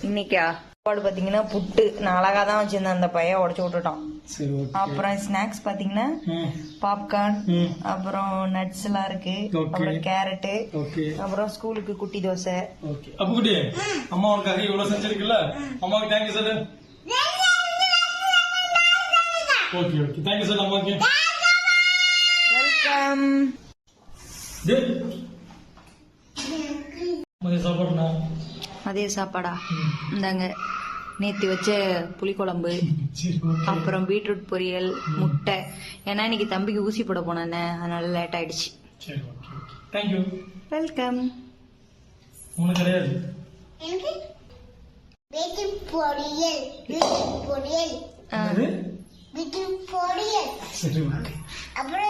இன்னைக்கா சாப்பாடு பாத்தீங்கன்னா புட்டு நான் அழகா தான் வச்சிருந்தேன், அந்த பையன் உடச்சு விட்டுட்டான். அப்புறம் ஸ்நாக்ஸ் பாத்தீங்கன்னா பாப்கார்ன், அப்புறம் நட்ஸ் எல்லாம் இருக்கு, அப்புறம் கேரட், அப்புறம் ஸ்கூலுக்கு குட்டி தோசை. அம்மா உனக்காக இவ்வளவு செஞ்சிருக்குல்ல, அம்மாவுக்கு தேங்க்யூ சொல்லு. ஓகே ஓகே தேங்க்யூ சொல்லு அம்மாவுக்கு. வெல்கம். மதிய சாப்பாடா இந்தாங்க, நேத்து வச்ச புளிக்குழம்பு, அப்புறம் பீட்ரூட் பொரியல், முட்டை. ஏன்னா இன்னைக்கு தம்பிக்கு ஊசி போட போனேன்னு, அதனால லேட் ஆயிடுச்சு. வெல்கம். கிடையாது அப்புறம்